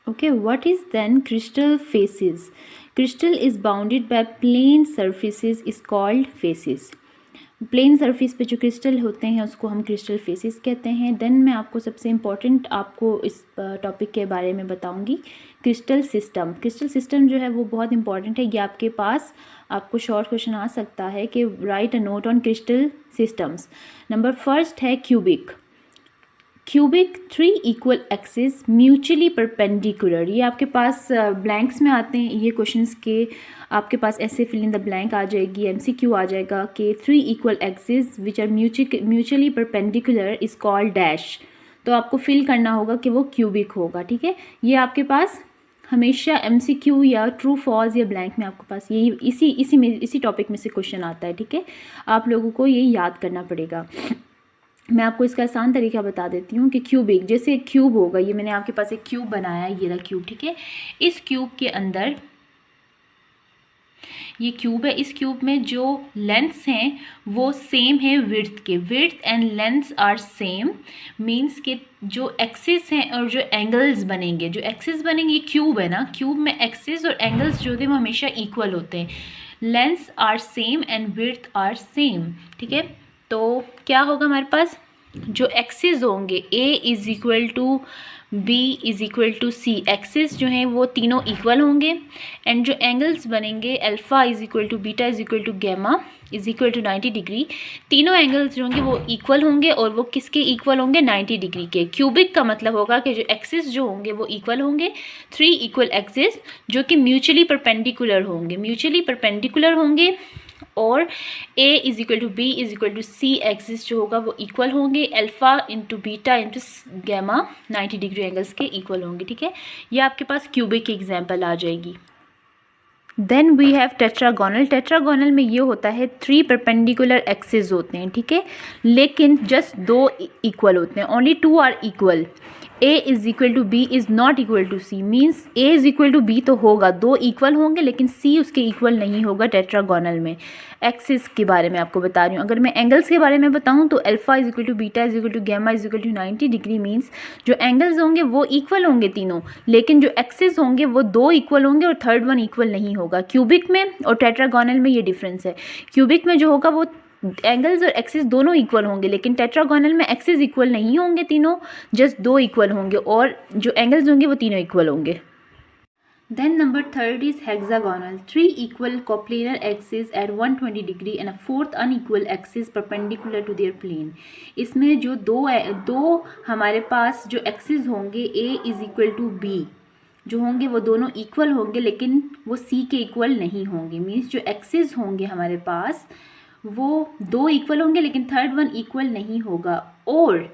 Okay, what is then crystal faces? Crystal is bounded by plane surfaces is called faces. Plane surface पे जो crystal होते हैं उसको हम क्रिस्टल फेसेस कहते हैं. देन मैं आपको सबसे इम्पॉर्टेंट आपको इस टॉपिक के बारे में बताऊंगी क्रिस्टल सिस्टम. क्रिस्टल सिस्टम जो है वो बहुत इंपॉर्टेंट है. ये आपके पास आपको शॉर्ट क्वेश्चन आ सकता है कि write a note on crystal systems. Number first है cubic. Cubic 3 equal axis mutually perpendicular. ये आपके पास ब्लैंक्स में आते हैं ये क्वेश्चंस के. आपके पास ऐसे फिल इन द ब्लैंक आ जाएगी, एमसीक्यू आ जाएगा कि 3 equal axis which are mutually perpendicular is called dash. तो आपको फिल करना होगा कि वो क्यूबिक होगा. ठीक है, ये आपके पास हमेशा एमसीक्यू या ट्रू फॉल्स या ब्लैंक में आपके पास यही इसी टॉपिक में से क्वेश्चन आता है. ठीक है, आप लोगों को ये याद करना पड़ेगा. मैं आपको इसका आसान तरीका बता देती हूँ कि क्यूबिक जैसे एक क्यूब होगा. ये मैंने आपके पास एक क्यूब बनाया है, ये रहा क्यूब. ठीक है, इस क्यूब के अंदर ये क्यूब है. इस क्यूब में जो लेंथ्स हैं वो सेम है विड्थ के. Width and lengths are same means कि जो एक्सिस हैं और जो एंगल्स बनेंगे, जो एक्सिस बनेंगे, ये क्यूब है ना, क्यूब में एक्सिस और एंगल्स जो थे वो हमेशा इक्वल होते हैं. Lengths are same and width are same. ठीक है, तो क्या होगा हमारे पास जो एक्सिस होंगे a is equal to B is equal to C. Axis जो हैं वो तीनों इक्वल होंगे एंड जो एंगल्स बनेंगे alpha is equal to beta is equal to gamma is equal to 90 degree. तीनों एंगल्स जो होंगे वो इक्वल होंगे और वो किसके इक्वल होंगे? 90 डिग्री के. क्यूबिक का मतलब होगा कि जो एक्सिस जो होंगे वो इक्वल होंगे. 3 इक्वल एक्सिस जो कि म्यूचुअली परपेंडिकुलर होंगे और a is equal to B is equal to C axis जो होगा वो इक्वल होंगे. Alpha into beta into gamma 90 degree angles के इक्वल होंगे. ठीक है, ये आपके पास क्यूबिक की एग्जांपल आ जाएगी. Then we have tetragonal. Tetragonal में ये होता है 3 परपेंडिकुलर एक्सिस होते हैं. ठीक है, लेकिन जस्ट 2 इक्वल होते हैं. Only 2 are equal. a is equal to B is not equal to C means a is equal to B तो होगा, 2 इक्वल होंगे लेकिन c उसके इक्वल नहीं होगा टेट्रागोनल में. एक्सिस के बारे में आपको बता रही हूँ. अगर मैं एंगल्स के बारे में बताऊँ तो alpha is equal to beta is equal to gamma is equal to 90 degree means जो एंगल्स होंगे वो इक्वल होंगे तीनों, लेकिन जो एक्सिस होंगे वो 2 इक्वल होंगे और थर्ड वन इक्वल नहीं होगा. क्यूबिक में और टेट्रागोनल में ये डिफरेंस है. क्यूबिक में जो होगा वो एंगल्स और एक्सिस दोनों इक्वल होंगे, लेकिन टेट्रागोनल में एक्सिस इक्वल नहीं होंगे तीनों, जस्ट 2 इक्वल होंगे और जो एंगल्स होंगे वो तीनों इक्वल होंगे. Then number third is hexagonal. 3 equal coplanar axes at 120 degree and a fourth unequal axis perpendicular to their plane. इसमें जो दो हमारे पास जो एक्सिस होंगे a is equal to b जो होंगे वो दोनों इक्वल होंगे लेकिन वो c के इक्वल नहीं होंगे. मीन्स जो एक्सिस होंगे हमारे पास वो 2 इक्वल होंगे लेकिन थर्ड वन इक्वल नहीं होगा. और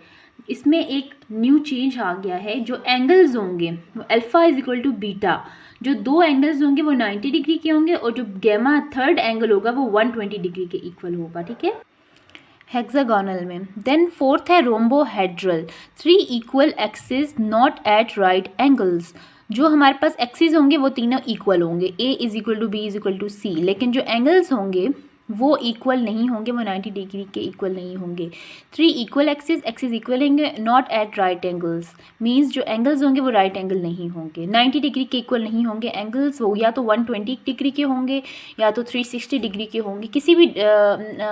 इसमें एक न्यू चेंज आ गया है. जो एंगल्स होंगे वो alpha is equal to beta, जो 2 एंगल्स होंगे वो 90 डिग्री के होंगे और जो गैमा थर्ड एंगल होगा वो 120 डिग्री के इक्वल होगा. ठीक है, हेक्सागोनल में. देन फोर्थ है rhombohedral. 3 equal axis not at right angles. जो हमारे पास एक्सिस होंगे वो तीनों इक्वल होंगे, a is equal to B is equal to c, लेकिन जो एंगल्स होंगे वो इक्वल नहीं होंगे, वो 90 डिग्री के इक्वल नहीं होंगे. 3 इक्वल एक्सिस इक्वल होंगे not at right angles means जो एंगल्स होंगे वो राइट एंगल नहीं होंगे. 90 डिग्री के इक्वल नहीं होंगे एंगल्स, वो या तो 120 डिग्री के होंगे या तो 360 डिग्री के होंगे, किसी भी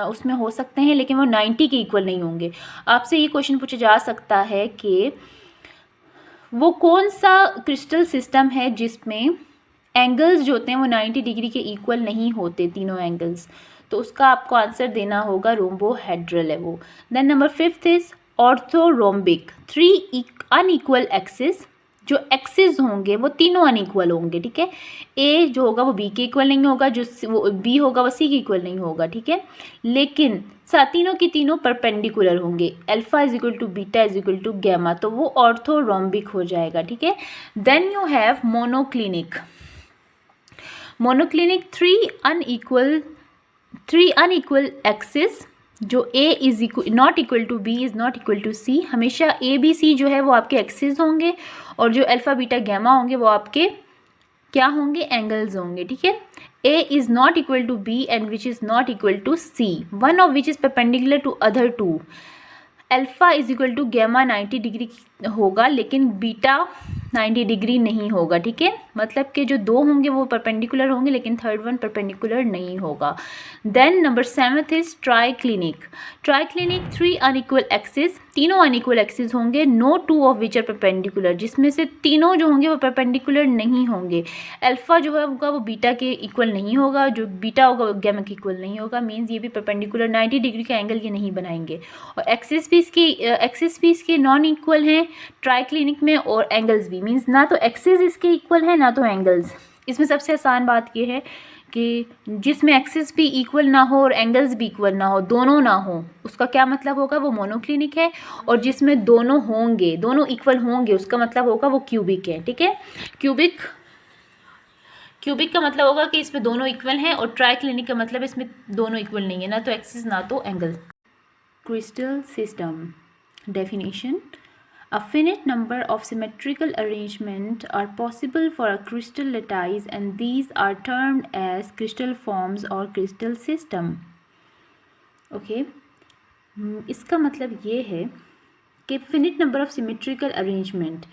उसमें हो सकते हैं, लेकिन वो 90 के इक्वल नहीं होंगे. आपसे ये क्वेश्चन पूछा जा सकता है कि वो कौन सा क्रिस्टल सिस्टम है जिसमें एंगल्स जो होते हैं वो 90 डिग्री के इक्वल नहीं होते तीनों एंगल्स. तो उसका आपको आंसर देना होगा रोम्बोहेड्रल है वो. Then number 5th is orthorhombic. 3 unequal axis. जो एक्सिस होंगे वो तीनों अनइक्वल होंगे. ठीक है, ए जो होगा वो बी के इक्वल नहीं होगा, जो वो बी होगा वो सी के इक्वल नहीं होगा. ठीक है, लेकिन तीनों की तीनों परपेंडिकुलर होंगे. Alpha is equal to beta is equal to gamma, तो वो ऑर्थोरोम्बिक हो जाएगा. ठीक है, then you have monoclinic. Monoclinic 3 unequal axis जो a is not equal to b is not equal to c. हमेशा a b c जो है वो आपके एक्सिस होंगे और जो अल्फ़ा बीटा गैमा होंगे वो आपके क्या होंगे? एंगल्स होंगे. ठीक है, a is not equal to b and which is not equal to c, one of which is perpendicular to other two. Alpha is equal to gamma 90 degree होगा लेकिन बीटा 90 डिग्री नहीं होगा, ठीक है। मतलब कि जो दो होंगे वो परपेंडिकुलर होंगे लेकिन थर्ड वन परपेंडिकुलर नहीं होगा। Then number 7 is triclinic. Triclinic 3 unequal axis, तीनों अनइक्वल एक्सिस होंगे, no two of which are perpendicular, जिसमें से तीनों जो होंगे वो परपेंडिकुलर नहीं होंगे। अल्फा जो है वो बीटा के इक्वल नहीं होगा, जो बीटा होगा वो गैमा के इक्वल नहीं होगा, मीन्स ये भी परपेंडिकुलर 90 डिग्री का एंगल ये नहीं बनाएंगे। और एक्सिस भी इसके नॉन इक्वल हैं ट्राइक्लिनिक में, और एंगल्स भी, मीन्स ना तो एक्सिस इसके इक्वल है ना तो एंगल्स। इसमें सबसे आसान बात ये है कि जिसमें एक्सिस भी इक्वल ना हो और एंगल्स भी इक्वल ना हो, दोनों ना हो, उसका क्या मतलब होगा, वो मोनोक्लिनिक है। और जिसमें दोनों होंगे, दोनों इक्वल होंगे, उसका मतलब होगा वो क्यूबिक है, ठीक है। क्यूबिक का मतलब होगा कि इसमें दोनों इक्वल हैं, और ट्राइक्लिनिक का मतलब इसमें दोनों इक्वल नहीं है, ना तो एक्सिस ना तो angle. Crystal system definition: A finite number of symmetrical arrangements are possible for a crystal lattice and these are termed as crystal forms or crystal system. Okay. इसका मतलब ये है कि finite number of symmetrical arrangement,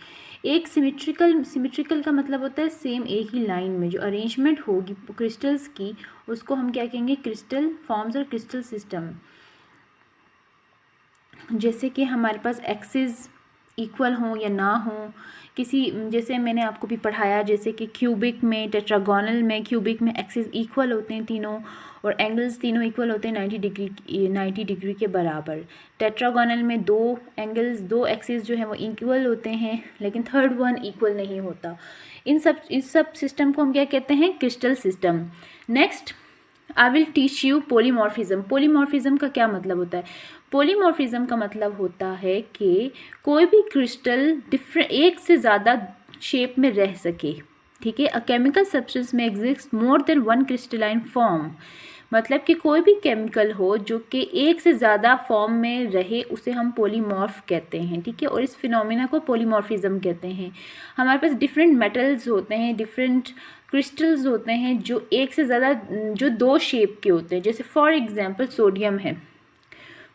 एक symmetrical का मतलब होता है सेम एक ही लाइन में जो अरेंजमेंट होगी क्रिस्टल्स की, उसको हम क्या कहेंगे, क्रिस्टल फॉर्म्स और क्रिस्टल सिस्टम। जैसे कि हमारे पास एक्सिस इक्वल हो या ना हो, किसी, जैसे मैंने आपको भी पढ़ाया, जैसे कि क्यूबिक में, टेट्रागोनल में, क्यूबिक में एक्सिस इक्वल होते हैं तीनों, और एंगल्स तीनों इक्वल होते हैं 90 डिग्री के बराबर। टेट्रागोनल में दो एंगल्स, दो एक्सिस जो हैं वो इक्वल होते हैं लेकिन थर्ड वन इक्वल नहीं होता। इस सब सिस्टम को हम क्या कहते हैं, crystal system. Next I will teach you polymorphism. Polymorphism का क्या मतलब होता है? पोलीमॉर्फिज्म का मतलब होता है कि कोई भी क्रिस्टल डिफरेंट, एक से ज़्यादा शेप में रह सके, ठीक है। अ केमिकल सब्सटेंस में exist more than one crystalline form, मतलब कि कोई भी केमिकल हो जो कि एक से ज़्यादा फॉर्म में रहे, उसे हम पोलीमॉर्फ कहते हैं, ठीक है। और इस फिनोमिना को पोलीमॉर्फिज्म कहते हैं। हमारे पास डिफरेंट मेटल्स होते हैं, डिफरेंट क्रिस्टल्स होते हैं जो एक से ज़्यादा, जो दो शेप के होते हैं। जैसे फॉर एग्जांपल सोडियम है,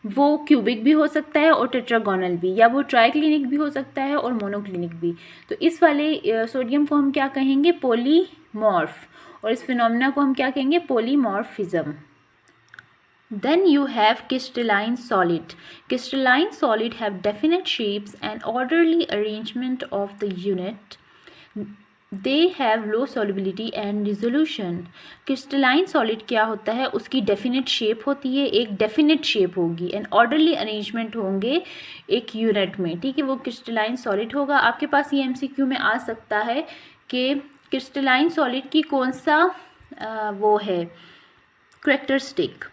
वो क्यूबिक भी हो सकता है और टेट्रागोनल भी, या वो ट्राइक्लिनिक भी हो सकता है और मोनोक्लिनिक भी। तो इस वाले सोडियम को हम क्या कहेंगे, पोलीमॉर्फ, और इस फिनोमिना को हम क्या कहेंगे, पोलीमॉर्फिज्म। Then you have crystalline solid. Crystalline solid have definite shapes and orderly arrangement of the unit. They have low solubility and resolution. Crystalline solid क्या होता है, उसकी डेफिनेट शेप होती है, एक डेफिनेट शेप होगी, एंड ऑर्डरली अरेंजमेंट होंगे एक यूनिट में, ठीक है। वो क्रिस्टलाइन सॉलिड होगा। आपके पास ये एमसीक्यू में आ सकता है कि क्रिस्टलाइन सॉलिड की कौन सा वो है कैरेक्टरिस्टिक,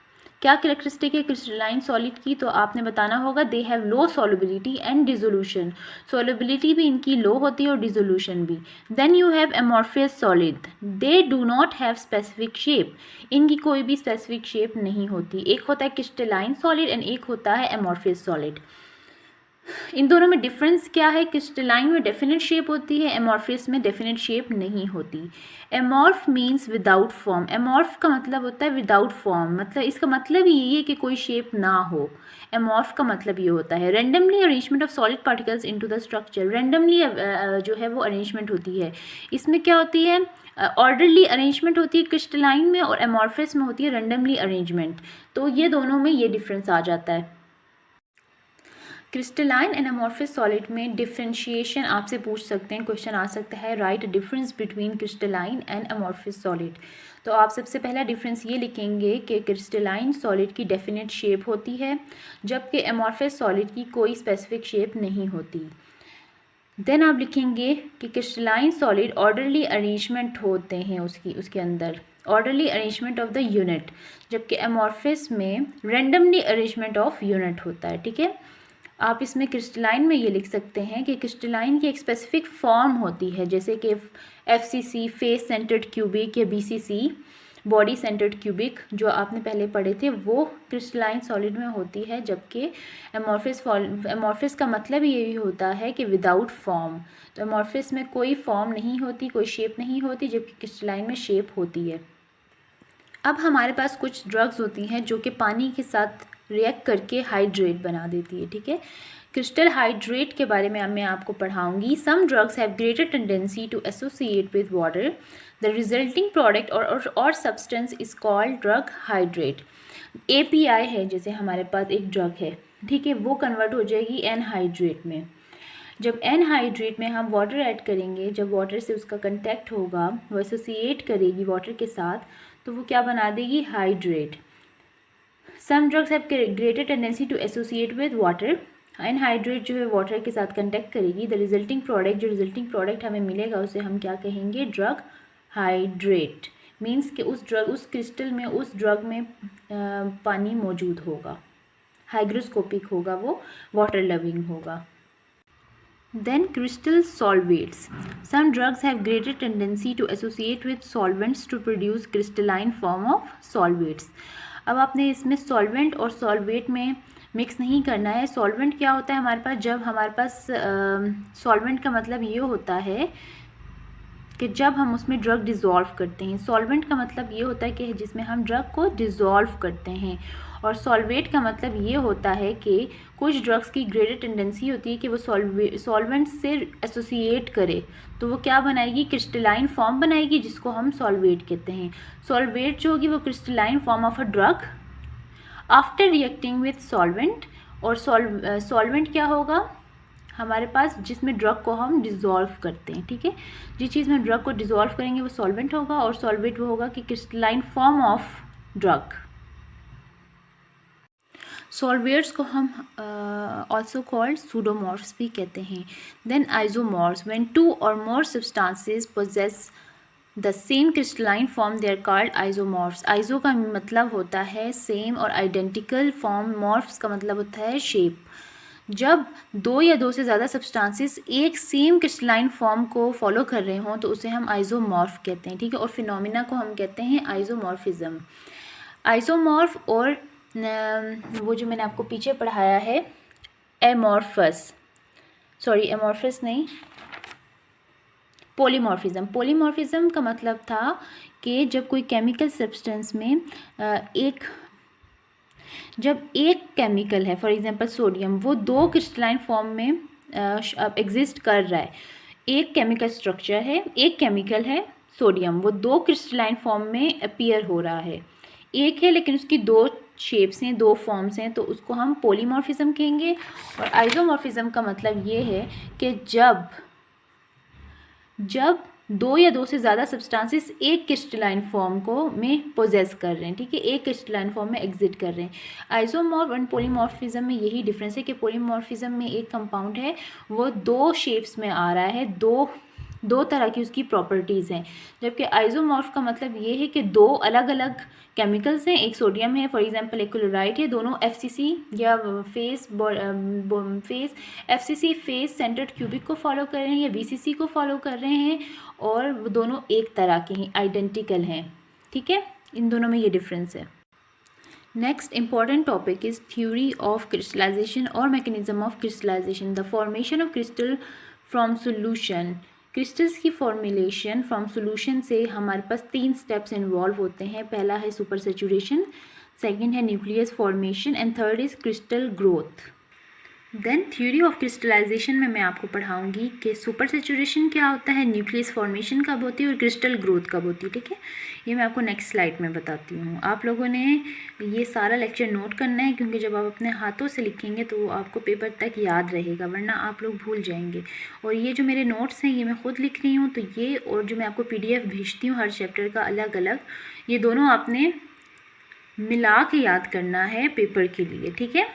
क्या कैरेक्टरिस्टिक है क्रिस्टलाइन सॉलिड की, तो आपने बताना होगा they have low solubility and dissolution. Solubility भी इनकी लो होती है और डिसोल्यूशन भी। Then you have amorphous solid, they do not have specific shape, इनकी कोई भी स्पेसिफिक शेप नहीं होती। एक होता है क्रिस्टलाइन सॉलिड एंड एक होता है एमॉर्फियस सॉलिड। इन दोनों में डिफरेंस क्या है, क्रिस्टलाइन में डेफिनेट शेप होती है, एमॉर्फियस में डेफिनेट शेप नहीं होती। एमॉर्फ मीन्स विदाउट फॉर्म, एमॉर्फ का मतलब होता है विदाउट फॉर्म, मतलब इसका मतलब यही है कि कोई शेप ना हो। एमॉर्फ का मतलब ये होता है randomly arrangement of solid particles into the structure. Randomly जो है वो अरेंजमेंट होती है, इसमें क्या होती है, ऑर्डरली अरेंजमेंट होती है क्रिस्टलाइन में, और एमॉर्फियस में होती है रैंडमली अरेंजमेंट। तो ये दोनों में ये डिफरेंस आ जाता है। क्रिस्टलाइन एंड एमॉर्फिस सॉलिड में डिफ्रेंशिएशन आपसे पूछ सकते हैं, क्वेश्चन आ सकता है, right difference between crystalline and amorphous solid. तो आप सबसे पहला डिफरेंस ये लिखेंगे कि क्रिस्टलाइन सॉलिड की डेफिनेट शेप होती है, जबकि एमॉर्फिस सॉलिड की कोई स्पेसिफिक शेप नहीं होती। देन आप लिखेंगे कि क्रिस्टलाइन सॉलिड ऑर्डरली अरेंजमेंट होते हैं उसके अंदर, orderly arrangement of the unit, जबकि एमॉर्फिस में रैंडमली अरेंजमेंट ऑफ यूनिट होता है, ठीक है। आप इसमें क्रिस्टलाइन में ये लिख सकते हैं कि क्रिस्टलाइन की एक स्पेसिफिक फॉर्म होती है, जैसे कि FCC फेस सेंटर्ड क्यूबिक, या BCC बॉडी सेंटर्ड क्यूबिक जो आपने पहले पढ़े थे, वो क्रिस्टलाइन सॉलिड में होती है, जबकि एमॉर्फिस का मतलब यही होता है कि विदाउट फॉर्म। तो एमॉर्फिस में कोई फॉर्म नहीं होती, कोई शेप नहीं होती, जबकि क्रिस्टलाइन में शेप होती है। अब हमारे पास कुछ ड्रग्स होती हैं जो कि पानी के साथ रिएक्ट करके हाइड्रेट बना देती है, ठीक है। क्रिस्टल हाइड्रेट के बारे में मैं आपको पढ़ाऊंगी। Some drugs have greater tendency to associate with water, the resulting product और substance is called drug hydrate. API है, जैसे हमारे पास एक ड्रग है, ठीक है, वो कन्वर्ट हो जाएगी एनहाइड्रेट में। जब एनहाइड्रेट में हम वाटर ऐड करेंगे, जब वाटर से उसका कंटेक्ट होगा, वो एसोसिएट करेगी वाटर के साथ, तो वो क्या बना देगी, hydrate. Some drugs have greater tendency to associate with water, anhydrate जो है वाटर के साथ कंटेक्ट करेगी, द रिजल्टिंग प्रोडक्ट, जो रिजल्टिंग प्रोडक्ट हमें मिलेगा उसे हम क्या कहेंगे, ड्रग हाइड्रेट। मीन्स कि उस क्रिस्टल में, उस ड्रग में पानी मौजूद होगा, हाइग्रोस्कोपिक होगा, वो वाटर लविंग होगा। Then crystal solvates. Some drugs have greater tendency to associate with solvents to produce crystalline form of solvates. अब आपने इसमें solvent और solvate में मिक्स नहीं करना है। solvent क्या होता है हमारे पास, जब हमारे पास solvent का मतलब ये होता है कि जब हम उसमें ड्रग डिज़ोल्व करते हैं। सॉल्वेंट का मतलब ये होता है कि जिसमें हम ड्रग को डिज़ोल्व करते हैं, और सॉल्वेट का मतलब ये होता है कि कुछ ड्रग्स की ग्रेटर टेंडेंसी होती है कि वो सॉल्वेंट से एसोसिएट करे, तो वो क्या बनाएगी, क्रिस्टलाइन फॉर्म बनाएगी, जिसको हम सॉल्वेट कहते हैं। सॉल्वेट जो होगी वो crystalline form of a drug after reacting with solvent. और सॉल्वेंट क्या होगा हमारे पास, जिसमें ड्रग को हम डिज़ोल्व करते हैं, ठीक है। जिस चीज़ में ड्रग को डिज़ोल्व करेंगे वो सॉल्वेंट होगा, और सॉल्वेट वो होगा कि क्रिस्टलाइन फॉर्म ऑफ ड्रग। सॉल्वेट्स को हम ऑल्सो कॉल्ड सूडोमॉर्फ्स भी कहते हैं। Then आइसोमॉर्फ्स, when two or more substances possess the same crystalline form they are called isomorphs. Iso का मतलब होता है सेम और आइडेंटिकल फॉर्म, मॉर्फ्स का मतलब होता है शेप। जब दो या दो से ज़्यादा सब्सटेंसेस एक सेम क्रिस्टलाइन फॉर्म को फॉलो कर रहे हों तो उसे हम आइसोमॉर्फ कहते हैं, ठीक है। और फिनोमिना को हम कहते हैं आइसोमॉर्फिज्म। आइसोमॉर्फ और वो जो मैंने आपको पीछे पढ़ाया है एमॉर्फस नहीं, पॉलीमॉर्फिज्म। पॉलीमॉर्फिज्म का मतलब था कि जब कोई केमिकल सब्सटेंस में जब एक केमिकल है, फॉर एग्जांपल सोडियम, वो दो क्रिस्टलाइन फॉर्म में एग्जिस्ट कर रहा है। एक केमिकल स्ट्रक्चर है, एक केमिकल है सोडियम, वो दो क्रिस्टलाइन फॉर्म में अपीयर हो रहा है। एक है लेकिन उसकी दो शेप्स हैं, दो फॉर्म्स हैं, तो उसको हम पॉलीमॉर्फिज्म कहेंगे। और आइसोमॉर्फिज्म का मतलब ये है कि जब दो या दो से ज़्यादा सब्सटेंसेस एक क्रिस्टलाइन फॉर्म को में पोजेस कर रहे हैं, ठीक है, एक क्रिस्टलाइन फॉर्म में एग्जिट कर रहे हैं। आइसोमॉर्फ और पॉलीमॉर्फिज्म में यही डिफरेंस है कि पॉलीमॉर्फिज्म में एक कंपाउंड है वो दो शेप्स में आ रहा है, दो तरह की उसकी प्रॉपर्टीज़ हैं, जबकि आइसोमॉर्फ का मतलब ये है कि दो अलग अलग केमिकल्स हैं, एक सोडियम है फॉर एग्जांपल, एक क्लोराइड है, दोनों FCC या face FCC face centred cubic को फॉलो कर रहे हैं या VCC को फॉलो कर रहे हैं, और वो दोनों एक तरह के हैं, आइडेंटिकल हैं, ठीक है। इन दोनों में ये डिफरेंस है। Next important topic is theory of crystallization और mechanism of crystallization. The formation of crystal from solution. Crystals की फॉर्मुलेशन फ्रॉम सोल्यूशन से हमारे पास 3 स्टेप्स इन्वॉल्व होते हैं। पहला है सुपर सैचुरेशन, सेकेंड है nucleus formation, and third is crystal growth. Then theory of crystallization में मैं आपको पढ़ाऊंगी कि सुपर सैचुरेशन क्या होता है, न्यूक्लियस फॉर्मेशन कब होती है और क्रिस्टल ग्रोथ कब होती है, ठीक है। ये मैं आपको नेक्स्ट स्लाइड में बताती हूँ। आप लोगों ने ये सारा लेक्चर नोट करना है, क्योंकि जब आप अपने हाथों से लिखेंगे तो आपको पेपर तक याद रहेगा, वरना आप लोग भूल जाएंगे। और ये जो मेरे नोट्स हैं ये मैं खुद लिख रही हूँ, तो ये और जो मैं आपको PDF भेजती हूँ हर चैप्टर का अलग अलग, ये दोनों आपने मिला के याद करना है पेपर के लिए, ठीक है।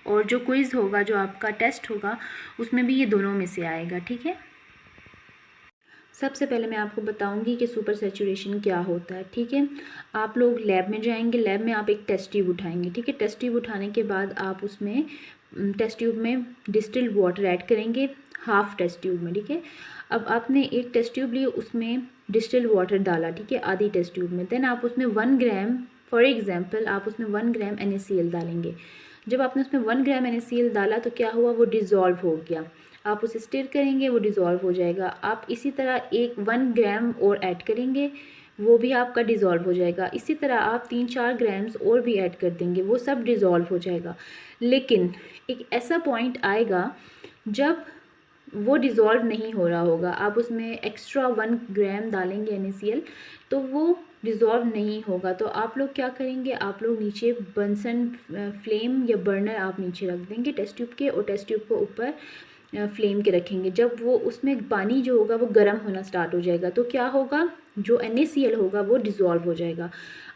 और जो क्विज़ होगा, जो आपका टेस्ट होगा, उसमें भी ये दोनों में से आएगा, ठीक है। सबसे पहले मैं आपको बताऊंगी कि सुपर सैचुरेशन क्या होता है, ठीक है। आप लोग लैब में जाएंगे, लैब में आप एक टेस्ट ट्यूब उठाएंगे, ठीक है। टेस्ट ट्यूब उठाने के बाद आप उसमें टेस्ट ट्यूब में डिस्टिल्ड वाटर ऐड करेंगे, हाफ टेस्ट ट्यूब में, ठीक है। अब आपने एक टेस्ट ट्यूब ली, उसमें डिस्टिल्ड वाटर डाला, ठीक है, आधी टेस्ट ट्यूब में। देन आप उसमें 1 ग्राम, फॉर एग्जाम्पल आप उसमें 1 ग्राम NaCl डालेंगे। जब आपने उसमें 1 ग्राम NaCl डाला तो क्या हुआ, वो डिज़ोल्व हो गया। आप उसे स्टिर करेंगे, वो डिज़ोल्व हो जाएगा। आप इसी तरह 1 ग्राम और ऐड करेंगे, वो भी आपका डिज़ोल्व हो जाएगा। इसी तरह आप 3-4 ग्राम्स और भी ऐड कर देंगे, वो सब डिज़ोल्व हो जाएगा। लेकिन एक ऐसा पॉइंट आएगा जब वो डिज़ोल्व नहीं हो रहा होगा, आप उसमें एक्स्ट्रा 1 ग्राम डालेंगे NaCl, तो वो डिज़ोल्व नहीं होगा। तो आप लोग क्या करेंगे, आप लोग नीचे बंसन फ्लेम या बर्नर आप नीचे रख देंगे टेस्ट ट्यूब के, और टेस्ट ट्यूब को ऊपर फ्लेम के रखेंगे। जब वो उसमें पानी जो होगा वो गर्म होना स्टार्ट हो जाएगा, तो क्या होगा, जो NaCl होगा वो डिज़ोल्व हो जाएगा।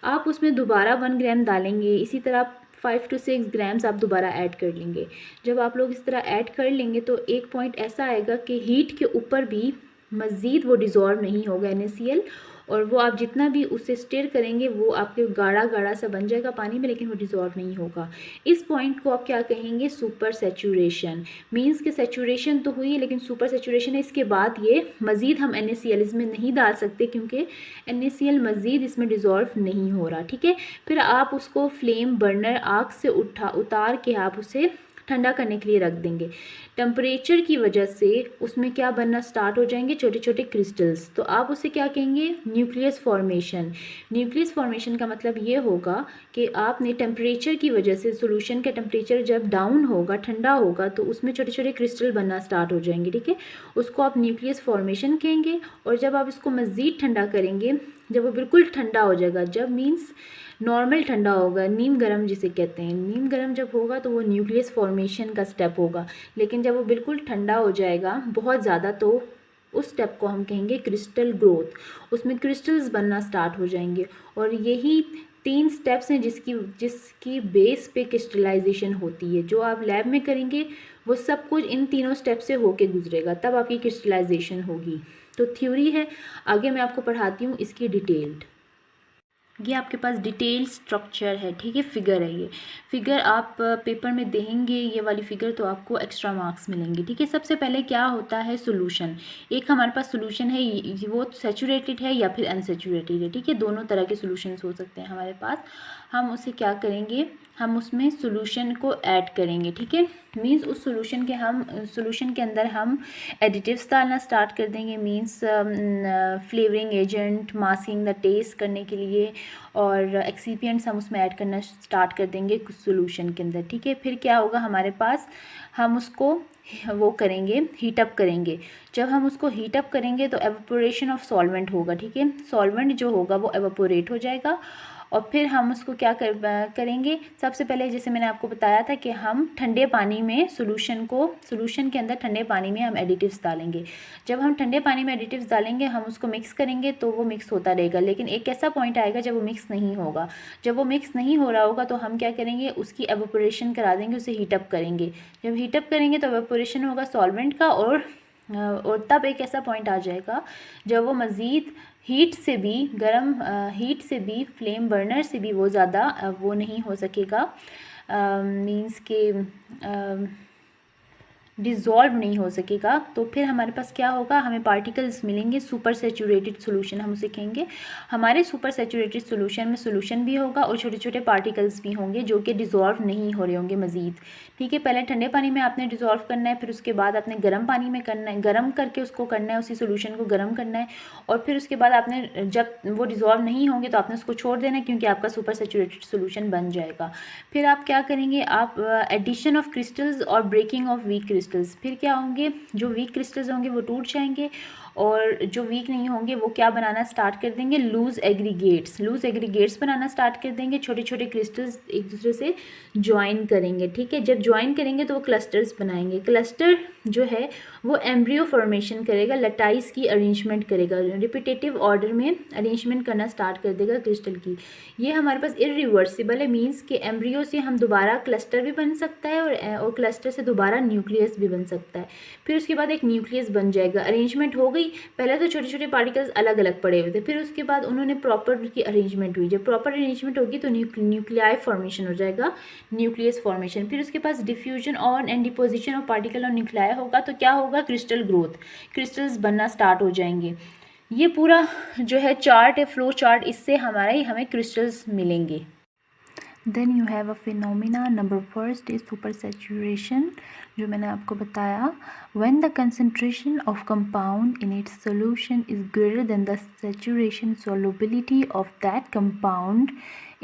आप उसमें दोबारा 1 ग्राम डालेंगे, इसी तरह 5 to 6 ग्राम्स आप दोबारा ऐड कर लेंगे। जब आप लोग इस तरह ऐड कर लेंगे तो एक पॉइंट ऐसा आएगा कि हीट के ऊपर भी मज़ीद वो डिज़ोल्व नहीं होगा NaCl, और वो आप जितना भी उसे स्टिर करेंगे वो आपके गाढ़ा गाढ़ा सा बन जाएगा पानी में, लेकिन वो डिज़ोल्व नहीं होगा। इस पॉइंट को आप क्या कहेंगे, सुपर सैचुरेशन। मीन्स कि सैचुरेशन तो हुई है लेकिन सुपर सैचुरेशन है, इसके बाद ये मज़ीद हम NaCl इसमें नहीं डाल सकते क्योंकि NaCl मज़ीद इसमें डिज़ोल्व नहीं हो रहा। ठीक है, फिर आप उसको फ्लेम बर्नर आग से उतार के आप उसे ठंडा करने के लिए रख देंगे। टेम्परेचर की वजह से उसमें क्या बनना स्टार्ट हो जाएंगे, छोटे छोटे क्रिस्टल्स। तो आप उसे क्या कहेंगे, न्यूक्लियस फॉर्मेशन। न्यूक्लियस फॉर्मेशन का मतलब ये होगा कि आपने टेम्परेचर की वजह से, सोल्यूशन का टेम्परेचर जब डाउन होगा, ठंडा होगा, तो उसमें छोटे छोटे क्रिस्टल बनना स्टार्ट हो जाएंगे। ठीक है, उसको आप न्यूक्लियस फॉर्मेशन कहेंगे। और जब आप इसको मज़ीद ठंडा करेंगे, जब वो बिल्कुल ठंडा हो जाएगा, जब मीन्स नॉर्मल ठंडा होगा, नीम गर्म जिसे कहते हैं, नीम गर्म जब होगा तो वो न्यूक्लियस फॉर्मेशन का स्टेप होगा। लेकिन जब वो बिल्कुल ठंडा हो जाएगा बहुत ज़्यादा, तो उस स्टेप को हम कहेंगे क्रिस्टल ग्रोथ। उसमें क्रिस्टल्स बनना स्टार्ट हो जाएंगे। और यही 3 स्टेप्स हैं जिसकी बेस पे क्रिस्टलाइजेशन होती है। जो आप लैब में करेंगे वो सब कुछ इन तीनों स्टेप से होके गुजरेगा, तब आपकी क्रिस्टलाइजेशन होगी। तो थ्योरी है, आगे मैं आपको पढ़ाती हूँ इसकी डिटेल्ड। ये आपके पास डिटेल स्ट्रक्चर है। ठीक है, फिगर है, ये फिगर आप पेपर में देंगे ये वाली फिगर, तो आपको एक्स्ट्रा मार्क्स मिलेंगे। ठीक है, सबसे पहले क्या होता है, सोल्यूशन। एक हमारे पास सोल्यूशन है, वो सैचुरेटेड है या फिर अनसैचुरेटेड है। ठीक है, दोनों तरह के सोल्यूशंस हो सकते हैं हमारे पास। हम उसे क्या करेंगे, हम उसमें सोल्यूशन को ऐड करेंगे। ठीक है, मीन्स उस सोल्यूशन के अंदर हम एडिटिव्स डालना स्टार्ट कर देंगे। Means flavouring agent, masking the taste करने के लिए, और एक्सीपिएंट्स हम उसमें ऐड करना स्टार्ट कर देंगे कुछ सोल्यूशन के अंदर। ठीक है, फिर क्या होगा हमारे पास, हम उसको वो करेंगे, हीटअप करेंगे। जब हम उसको हीटअप करेंगे तो एवापोरेशन ऑफ सॉल्वेंट होगा। ठीक है, सॉल्वेंट जो होगा वो एवापोरेट हो जाएगा। और फिर हम उसको क्या करेंगे, सबसे पहले जैसे मैंने आपको बताया था कि हम ठंडे पानी में सोल्यूशन के अंदर ठंडे पानी में हम एडिटिव्स डालेंगे। जब हम ठंडे पानी में एडिटिव्स डालेंगे, हम उसको मिक्स करेंगे तो वो मिक्स होता रहेगा। लेकिन एक ऐसा पॉइंट आएगा जब वो मिक्स नहीं होगा। जब वो मिक्स नहीं हो रहा होगा तो हम क्या करेंगे, उसकी एवापोरेशन करा देंगे, उसे हीटअप करेंगे। जब हीटअप करेंगे तो एवापोरेशन होगा सॉल्वेंट का, और तब एक ऐसा पॉइंट आ जाएगा जब वो मज़ीद हीट से भी फ्लेम बर्नर से भी वो ज़्यादा वो नहीं हो सकेगा, मींस के डिज़ोल्व नहीं हो सकेगा। तो फिर हमारे पास क्या होगा, हमें पार्टिकल्स मिलेंगे, सुपर सैचुरेटेड सोल्यूशन हम उसे कहेंगे। हमारे सुपर सैचुरेटेड सोल्यूशन में सोल्यूशन भी होगा और छोटे छोटे पार्टिकल्स भी होंगे जो कि डिज़ोल्व नहीं हो रहे होंगे मज़ीद। ठीक है, पहले ठंडे पानी में आपने डिज़ोल्व करना है, फिर उसके बाद आपने गर्म पानी में करना है, गर्म करके उसको करना है, उसी सोल्यूशन को गर्म करना है। और फिर उसके बाद आपने, जब वो डिज़ोल्व नहीं होंगे तो आपने उसको छोड़ देना है, क्योंकि आपका सुपर सैचुरेटेड सोल्यूशन बन जाएगा। फिर आप क्या करेंगे, आप एडिशन ऑफ क्रिस्टल्स और ब्रेकिंग ऑफ वीक क्रिस्टल्स। फिर क्या होंगे, जो वीक क्रिस्टल्स होंगे वो टूट जाएंगे, और जो वीक नहीं होंगे वो क्या बनाना स्टार्ट कर देंगे, लूज एग्रीगेट्स बनाना स्टार्ट कर देंगे। छोटे छोटे क्रिस्टल्स एक दूसरे से ज्वाइन करेंगे। ठीक है, जब ज्वाइन करेंगे तो वो क्लस्टर्स बनाएंगे। क्लस्टर जो है वो एम्ब्रियो फॉर्मेशन करेगा, लटाइस की अरेंजमेंट करेगा, रिपीटेटिव ऑर्डर में अरेंजमेंट करना स्टार्ट कर देगा क्रिस्टल की। ये हमारे पास इरिवर्सिबल है, मीन्स कि एम्ब्रियो से हम दोबारा क्लस्टर भी बन सकता है, और क्लस्टर से दोबारा न्यूक्लियस भी बन सकता है। फिर उसके बाद एक न्यूक्लियस बन जाएगा। अरेंजमेंट हो गई, पहले तो छोटे छोटे पार्टिकल्स अलग अलग पड़े हुए थे, फिर उसके बाद उन्होंने प्रॉपर की अरेंजमेंट हुई। जब प्रॉपर अरेंजमेंट होगी तो न्यूक्लियाई फॉर्मेशन हो जाएगा, न्यूक्लियस फॉर्मेशन। फिर उसके पास diffusion on and deposition of particle और न्यूक्लियाई होगा, तो क्या होगा, क्रिस्टल ग्रोथ, क्रिस्टल्स बनना स्टार्ट हो जाएंगे। ये पूरा जो है चार्ट है, फ्लो चार्ट, इससे हमें क्रिस्टल्स मिलेंगे। Then you have a phenomena number first is super saturation, जो मैंने आपको बताया। When the concentration of compound in its solution is greater than the saturation solubility of that compound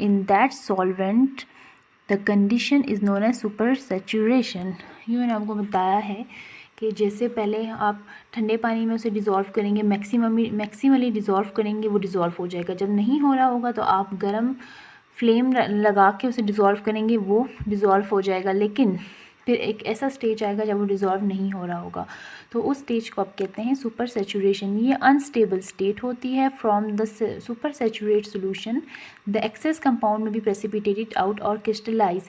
in that solvent, the condition is known as super saturation. ये मैंने आपको बताया है कि जैसे पहले आप ठंडे पानी में उसे डिज़ोल्व करेंगे, मैक्सिमली डिज़ोल्व करेंगे, वो डिज़ोल्व हो जाएगा। जब नहीं हो रहा होगा तो आप गर्म फ्लेम लगा के उसे डिज़ोल्व करेंगे, वो डिज़ोल्व हो जाएगा। लेकिन फिर एक ऐसा स्टेज आएगा जब वो डिज़ोल्व नहीं हो रहा होगा, तो उस स्टेज को आप कहते हैं सुपर सैचुरेशन। ये अनस्टेबल स्टेट होती है। From the super saturate solution the excess compound में बी प्रेसिपिटेटेड आउट और क्रिस्टलाइज।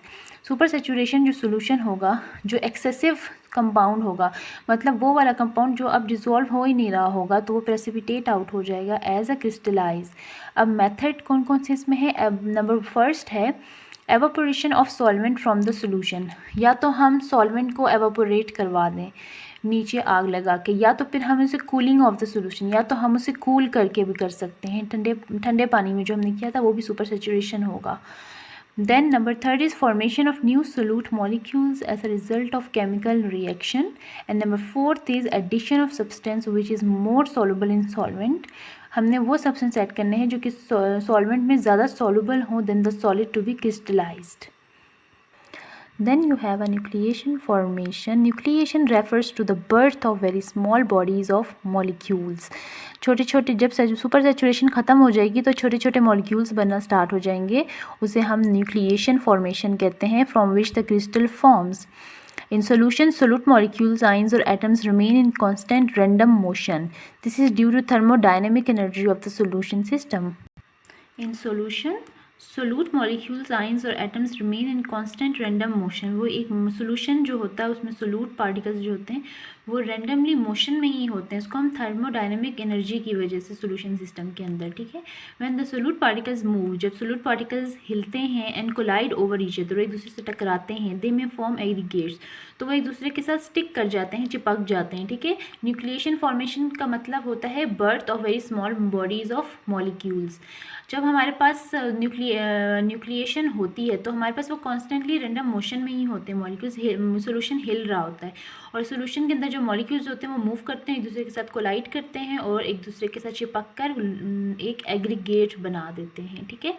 सुपर सैचुरेशन जो सोल्यूशन होगा, जो एक्सेसिव कंपाउंड होगा, मतलब वो वाला कंपाउंड जो अब डिज़ोल्व हो ही नहीं रहा होगा, तो वो प्रेसिपिटेट आउट हो जाएगा एज अ क्रिस्टलाइज। अब मेथड कौन कौन से इसमें है? अब नंबर फर्स्ट है evaporation of solvent from the solution. या तो हम सॉल्वेंट को एवापोरेट करवा दें नीचे आग लगा के, या तो फिर हम उसे कूलिंग ऑफ द सोल्यूशन, या तो हम उसे कूल करके भी कर सकते हैं। ठंडे पानी में जो हमने किया था वो भी सुपर सैचुरेशन होगा। Then number third is formation of new solute molecules as a result of chemical reaction, and number fourth is addition of substance which is more soluble in solvent. हमने वो सब्सटेंस ऐड करने हैं जो कि solvent में ज़्यादा soluble हो than the solid to be crystallized. Then you have a nucleation formation. Nucleation refers to the birth of very small bodies of molecules. छोटे छोटे, जब सुपर सैचुरेशन ख़त्म हो जाएगी तो छोटे छोटे मॉलिक्यूल्स बनना स्टार्ट हो जाएंगे, उसे हम न्यूक्लिएशन फॉर्मेशन कहते हैं। From which the crystal forms in solution, solute molecules, ions or atoms remain in constant random motion. This is due to thermodynamic energy of the solution system. In solution, solute molecules, ions और atoms remain in constant random motion. वो एक solution जो होता है उसमें सोलूट particles जो होते हैं वो रैंडमली मोशन में ही होते हैं। इसको हम थर्मोडायनेमिक एनर्जी की वजह से सोल्यूशन सिस्टम के अंदर, ठीक है। When the solute particles move, जब सोलूट पार्टिकल्स हिलते हैं and collide over each other, एक दूसरे से टकराते हैं, दे में फॉर्म एग्रीगेट्स, तो वो एक दूसरे के साथ स्टिक कर जाते हैं, चिपक जाते हैं, ठीक है। न्यूक्लिएशन फॉर्मेशन का मतलब होता है birth of very small bodies of molecules. जब हमारे पास न्यूक्लिएशन होती है तो हमारे पास वो कॉन्स्टेंटली रैंडम मोशन में ही होते हैं मॉलिक्यूल्स, सोल्यूशन हिल रहा होता है और सोल्यूशन के अंदर जो मॉलिक्यूल्स होते हैं वो मूव करते हैं, एक दूसरे के साथ कोलाइड करते हैं और एक दूसरे के साथ चिपक कर एक एग्रीगेट बना देते हैं, ठीक है।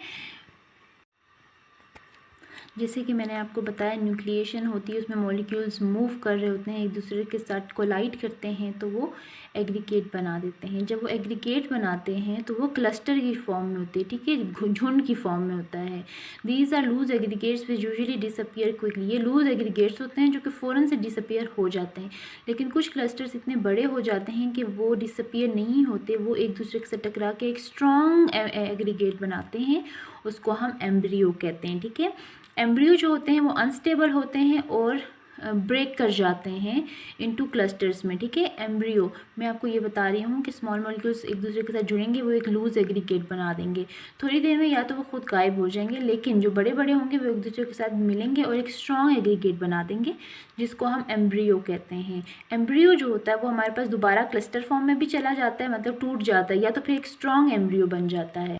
जैसे कि मैंने आपको बताया न्यूक्लिएशन होती है, उसमें मॉलिक्यूल्स मूव कर रहे होते हैं, एक दूसरे के साथ कोलाइड करते हैं तो वो एग्रीगेट बना देते हैं। जब वो एग्रीगेट बनाते हैं तो वो क्लस्टर की फॉर्म में होती है, ठीक है, झुंड की फॉर्म में होता है। These are loose aggregates which usually disappear quickly. ये लूज एग्रीगेट्स होते हैं जो कि फ़ौरन से डिसअपियर हो जाते हैं, लेकिन कुछ क्लस्टर्स इतने बड़े हो जाते हैं कि वो डिसअपियर नहीं होते, वो एक दूसरे के साथ टकरा के एक स्ट्रॉन्ग एग्रीगेट बनाते हैं, उसको हम एम्ब्रियो कहते हैं, ठीक है। एम्ब्रियो जो होते हैं वो अनस्टेबल होते हैं और ब्रेक कर जाते हैं इनटू क्लस्टर्स में, ठीक है। एम्ब्रियो मैं आपको ये बता रही हूँ कि स्मॉल मॉलिक्यूल्स एक दूसरे के साथ जुड़ेंगे, वो एक लूज एग्रीगेट बना देंगे, थोड़ी देर में या तो वो खुद गायब हो जाएंगे, लेकिन जो बड़े बड़े होंगे वो एक दूसरे के साथ मिलेंगे और एक स्ट्रॉन्ग एग्रीगेट बना देंगे जिसको हम एम्ब्रियो कहते हैं। एम्ब्रियो जो होता है वो हमारे पास दोबारा क्लस्टर फॉर्म में भी चला जाता है, मतलब टूट जाता है, या तो फिर एक स्ट्रॉन्ग एम्ब्रियो बन जाता है।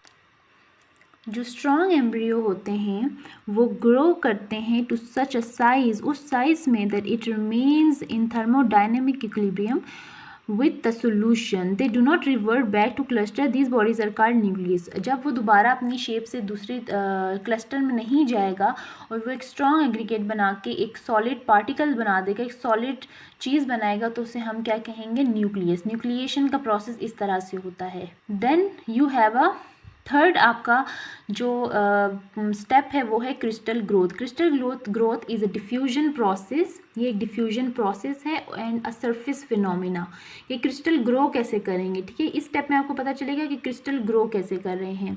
जो स्ट्रॉन्ग एम्ब्रियो होते हैं वो ग्रो करते हैं टू सच अ साइज, उस साइज में that it remains in thermodynamic equilibrium with the solution, they do not revert back to cluster, these bodies are called nucleus. जब वो दोबारा अपनी शेप से दूसरी क्लस्टर में नहीं जाएगा और वो एक स्ट्रॉन्ग एग्रीगेट बना के एक सॉलिड पार्टिकल बना देगा, एक सॉलिड चीज़ बनाएगा, तो उसे हम क्या कहेंगे? न्यूक्लियस। न्यूक्लिएशन का प्रोसेस इस तरह से होता है। Then you have a third आपका जो स्टेप है वो है crystal growth. Crystal growth is a diffusion process, ये एक डिफ्यूजन प्रोसेस है एंड अ सरफेस फिनोमिना। ये क्रिस्टल ग्रो कैसे करेंगे, ठीक है, इस स्टेप में आपको पता चलेगा कि क्रिस्टल ग्रो कैसे कर रहे हैं।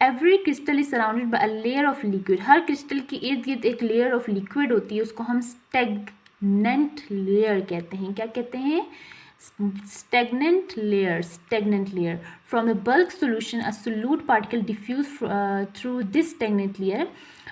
Every crystal is surrounded by a layer of liquid, her crystal की इर्द गिर्द एक लेयर ऑफ लिक्विड होती है, उसको हम स्टैग्नेंट लेयर कहते हैं। क्या कहते हैं? stagnant layer. From the bulk solution, a solute particle diffuse through this stagnant layer.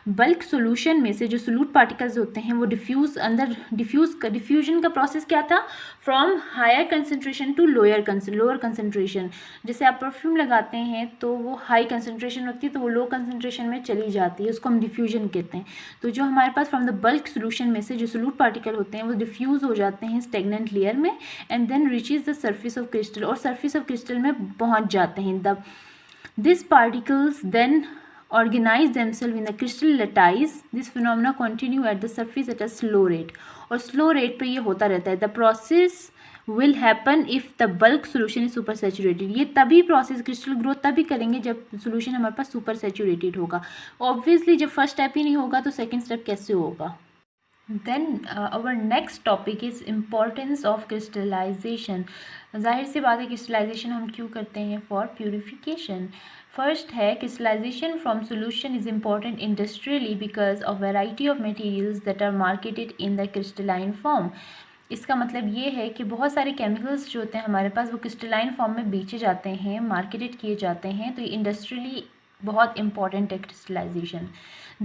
Bulk solution में से जो सोल्यूट पार्टिकल्स होते हैं वो डिफ्यूजन का प्रोसेस क्या था, from higher concentration to lower concentration. जैसे आप परफ्यूम लगाते हैं तो वो हाई कंसनट्रेशन होती है तो वो लो कंसनट्रेशन में चली जाती है, उसको हम डिफ्यूजन कहते हैं. तो जो हमारे पास फ्रॉम द बल्क सोल्यूशन में से जो सोल्यूट पार्टिकल होते हैं वो डिफ्यूज हो जाते हैं स्टेगनेंट लेयर में and then reaches the surface of crystal, और सरफेस ऑफ क्रिस्टल में पहुंच जाते हैं. This particles then organize themselves in the crystal lattice. This phenomena continue at the surface at a slow rate. और slow rate पे ये होता रहता है. The process will happen if the bulk solution is super saturated. ये तभी process crystal growth तभी करेंगे जब solution हमारे पास super saturated होगा. Obviously जब first step ही नहीं होगा तो second step कैसे होगा. Then our next topic is importance of crystallization. जाहिर सी बात है crystallization हम क्यों करते हैं, for purification. फर्स्ट है crystallization from solution is important industrially because of variety of materials that are marketed in the crystalline form. इसका मतलब ये है कि बहुत सारे केमिकल्स जो होते हैं हमारे पास वो क्रिस्टलाइन फॉर्म में बेचे जाते हैं, मार्केटेड किए जाते हैं, तो ये इंडस्ट्रियली बहुत इंपॉर्टेंट है crystallisation.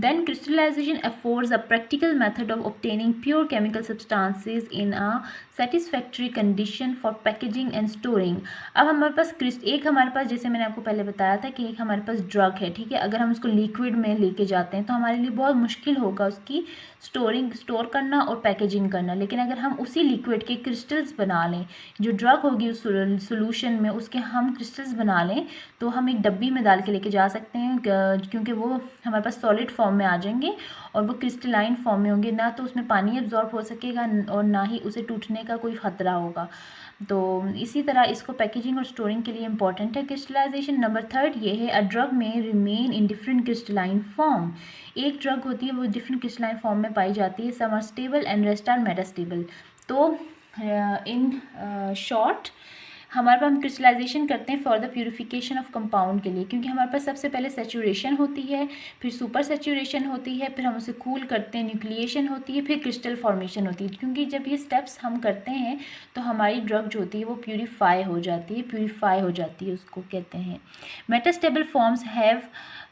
Then crystallization affords a practical method of obtaining pure chemical substances in a satisfactory condition for packaging and storing. अब हमारे पास हमारे पास जैसे मैंने आपको पहले बताया था कि एक हमारे पास ड्रग है, ठीक है. अगर हम उसको लिक्विड में लेके जाते हैं तो हमारे लिए बहुत मुश्किल होगा उसकी स्टोर करना और पैकेजिंग करना. लेकिन अगर हम उसी लिक्विड के क्रिस्टल्स बना लें, जो ड्रग होगी उस सोल्यूशन में उसके हम क्रिस्टल्स बना लें तो हम एक डब्बी में डाल के लेके जा सकते हैं, क्योंकि वो हमारे पास सॉलिड फॉर्म में आ जाएंगे और वो क्रिस्टलाइन फॉर्म में होंगे. ना तो उसमें पानी एब्जॉर्ब हो सकेगा और ना ही उसे टूटने का कोई खतरा होगा. तो इसी तरह इसको पैकेजिंग और स्टोरिंग के लिए इंपॉर्टेंट है क्रिस्टलाइजेशन. नंबर थर्ड ये है, अ ड्रग में remain in different crystalline form. एक ड्रग होती है वो डिफरेंट क्रिस्टलाइन फॉर्म में पाई जाती है. Some are stable and rest are metastable. तो इन शॉर्ट हमारे पास हम क्रिस्टलाइजेशन करते हैं for the purification of compound के लिए, क्योंकि हमारे पास सबसे पहले सेचुरेशन होती है, फिर सुपर सेचुरेशन होती है, फिर हम उसे कूल करते हैं, न्यूक्लिएशन होती है, फिर क्रिस्टल फॉर्मेशन होती है. क्योंकि जब ये स्टेप्स हम करते हैं तो हमारी ड्रग जो होती है वो प्यूरीफाई हो जाती है, उसको कहते हैं. Metastable forms have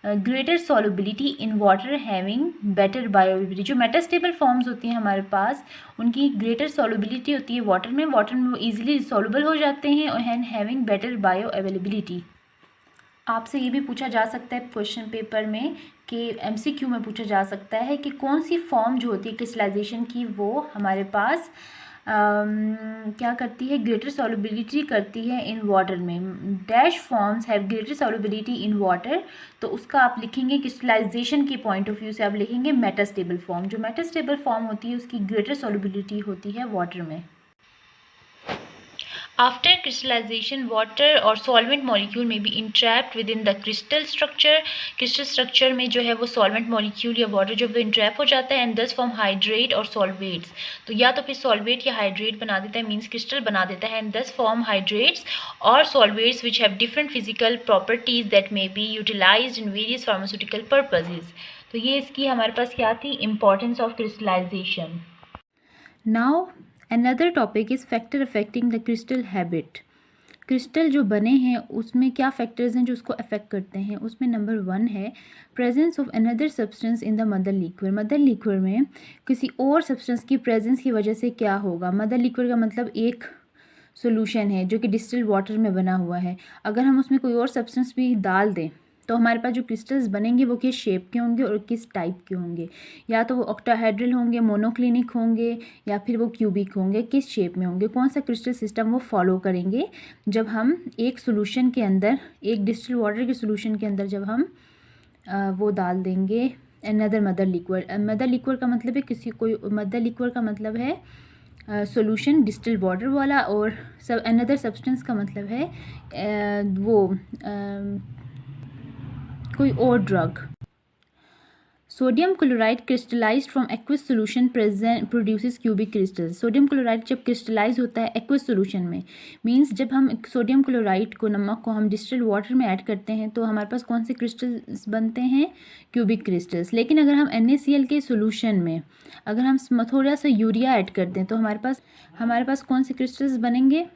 greater solubility in water having better bioavailability. जो मेटास्टेबल फॉर्म्स होती हैं हमारे पास उनकी ग्रेटर सॉल्युबिलिटी होती है वाटर में वो ईजिली सॉल्युबल हो जाते हैं और हैविंग बेटर बायोअवेलेबिलिटी. आपसे ये भी पूछा जा सकता है क्वेश्चन पेपर में कि MCQ में पूछा जा सकता है कि कौन सी फॉर्म जो होती है क्रिस्टलाइजेशन की वो हमारे पास क्या करती है, ग्रेटर सॉल्युबिलिटी करती है इन वाटर में. Dash forms have greater solubility in water, तो उसका आप लिखेंगे क्रिस्टलाइजेशन के पॉइंट ऑफ व्यू से आप लिखेंगे मेटास्टेबल फॉर्म. जो मेटास्टेबल फॉर्म होती है उसकी ग्रेटर सॉल्युबिलिटी होती है वाटर में. After crystallization, water or solvent molecule may be entrapped within the crystal structure. Crystal structure में जो है वो solvent molecule या water जो वो entrap हो जाता है and thus form hydrate or solvates. तो या तो फिर solvate या hydrate बना देता है, means crystal बना देता है and thus form hydrates or solvates which have different physical properties that may be utilized in various pharmaceutical purposes. तो ये इसकी हमारे पास क्या थी, importance of crystallization. Now Another topic is factor affecting the crystal habit. Crystal जो बने हैं उसमें क्या फैक्टर्स हैं जो उसको अफेक्ट करते हैं. उसमें नंबर 1 है presence of another substance in the mother liquid. Mother liquid में किसी और सब्सटेंस की प्रेजेंस की वजह से क्या होगा. मदर लिक्विड का मतलब एक सॉल्यूशन है जो कि डिस्टिल्ड वाटर में बना हुआ है. अगर हम उसमें कोई और सब्सटेंस भी डाल दें तो हमारे पास जो क्रिस्टल्स बनेंगे वो किस शेप के होंगे और किस टाइप के होंगे. या तो वो ऑक्टाहेड्रल होंगे, मोनोक्लिनिक होंगे या फिर वो क्यूबिक होंगे. किस शेप में होंगे, कौन सा क्रिस्टल सिस्टम वो फॉलो करेंगे जब हम एक सॉल्यूशन के अंदर, एक डिस्टिल्ड वाटर के सॉल्यूशन के अंदर जब हम वो डाल देंगे another mother liquid. Mother liquid का मतलब है मदर लिक्विड का मतलब है सॉल्यूशन डिस्टिल्ड वाटर वाला, और अनदर सब्सटेंस का मतलब है कोई और drug. Sodium chloride crystallised from aqueous solution produces cubic crystals. Sodium chloride जब क्रिस्टलाइज होता है एक्वस सोल्यूशन में, मींस जब हम सोडियम क्लोराइड को, नमक को हम डिस्टिल्ड वाटर में ऐड करते हैं तो हमारे पास कौन से क्रिस्टल्स बनते हैं, क्यूबिक क्रिस्टल्स. लेकिन अगर हम NaCl के सोल्यूशन में अगर हम थोड़ा सा यूरिया ऐड कर दें तो हमारे पास कौन से क्रिस्टल्स बनेंगे,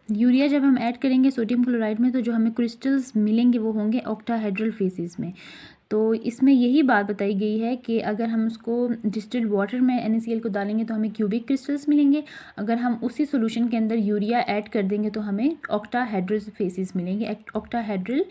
यूरिया जब हम ऐड करेंगे सोडियम क्लोराइड में तो जो हमें क्रिस्टल्स मिलेंगे वो होंगे ऑक्टाहेड्रल फेसेस में। तो इसमें यही बात बताई गई है कि अगर हम उसको डिस्टिल्ड वाटर में NaCl को डालेंगे तो हमें क्यूबिक क्रिस्टल्स मिलेंगे, अगर हम उसी सोल्यूशन के अंदर यूरिया ऐड कर देंगे तो हमें ऑक्टाहेड्रल फेसेस मिलेंगे, ऑक्टाहेड्रल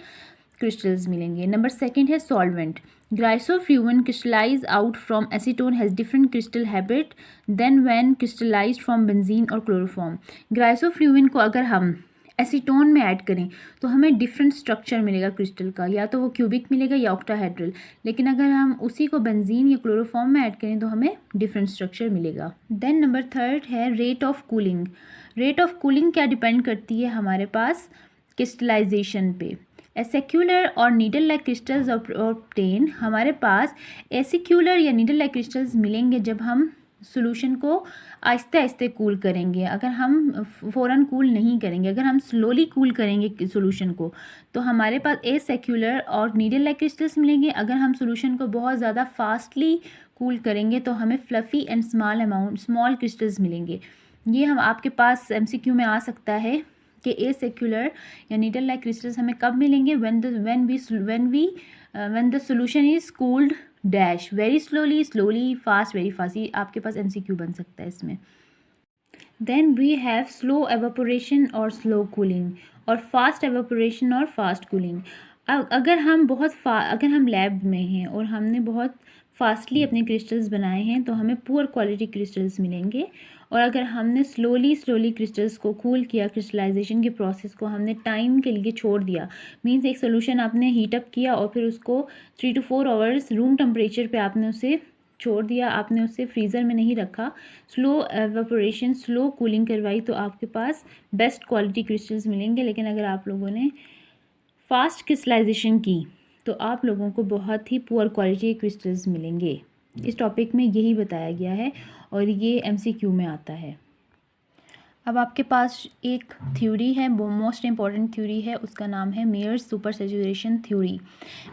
क्रिस्टल्स मिलेंगे। नंबर सेकंड है solvent. Griseofulvin crystallize out from acetone has different crystal habit than when crystallized from benzene और क्लोरोफॉर्म। ग्राइसोफ्लूविन को अगर हम एसीटोन में ऐड करें तो हमें डिफरेंट स्ट्रक्चर मिलेगा क्रिस्टल का, या तो वो क्यूबिक मिलेगा या ऑक्टाहेड्रल। लेकिन अगर हम उसी को बेंजीन या क्लोरोफॉर्म में ऐड करें तो हमें डिफरेंट स्ट्रक्चर मिलेगा। देन नंबर थर्ड है rate of cooling. Rate of cooling क्या डिपेंड करती है हमारे पास क्रिस्टलाइजेशन पे। एसिक्यूलर और नीडल लाइक क्रिस्टल्स ऑब्टेन, हमारे पास एसिक्यूलर या नीडल लाइक क्रिस्टल्स मिलेंगे जब हम सॉल्यूशन को आहिस्ते आहिस्ते कूल करेंगे। अगर हम फ़ौरन कूल नहीं करेंगे, अगर हम स्लोली कूल करेंगे सॉल्यूशन को तो हमारे पास एसिक्यूलर और नीडल लाइक क्रिस्टल्स मिलेंगे। अगर हम सॉल्यूशन को बहुत ज़्यादा फास्टली कूल करेंगे तो हमें फ्लफ़ी एंड स्मॉल क्रिस्टल्स मिलेंगे। ये हम आपके पास MCQ में आ सकता है कि एसिक्यूलर या नीडल लाइक क्रिस्टल्स हमें कब मिलेंगे, when the solution is cooled dash very slowly fast very fast. ये आपके पास MCQ बन सकता है इसमें। Then we have slow evaporation और स्लो कूलिंग, और फास्ट एवापोरेशन और फास्ट कूलिंग। अगर हम लैब में हैं और हमने बहुत फास्टली अपने क्रिस्टल्स बनाए हैं तो हमें पुअर क्वालिटी क्रिस्टल्स मिलेंगे, और अगर हमने स्लोली क्रिस्टल्स को कूल किया, क्रिस्टलाइजेशन के प्रोसेस को हमने टाइम के लिए छोड़ दिया, मींस एक सोल्यूशन आपने हीटअप किया और फिर उसको 3 to 4 आवर्स रूम टेम्परेचर पे आपने उसे छोड़ दिया, आपने उसे फ्रीज़र में नहीं रखा, स्लो एवापोरेशन स्लो कूलिंग करवाई, तो आपके पास बेस्ट क्वालिटी क्रिस्टल्स मिलेंगे। लेकिन अगर आप लोगों ने फास्ट क्रिस्टलाइजेशन की तो आप लोगों को बहुत ही पुअर क्वालिटी क्रिस्टल्स मिलेंगे। इस टॉपिक में यही बताया गया है और ये MCQ में आता है। अब आपके पास एक थ्योरी है, वो मोस्ट इम्पॉर्टेंट थ्योरी है, उसका नाम है Miers super saturation theory.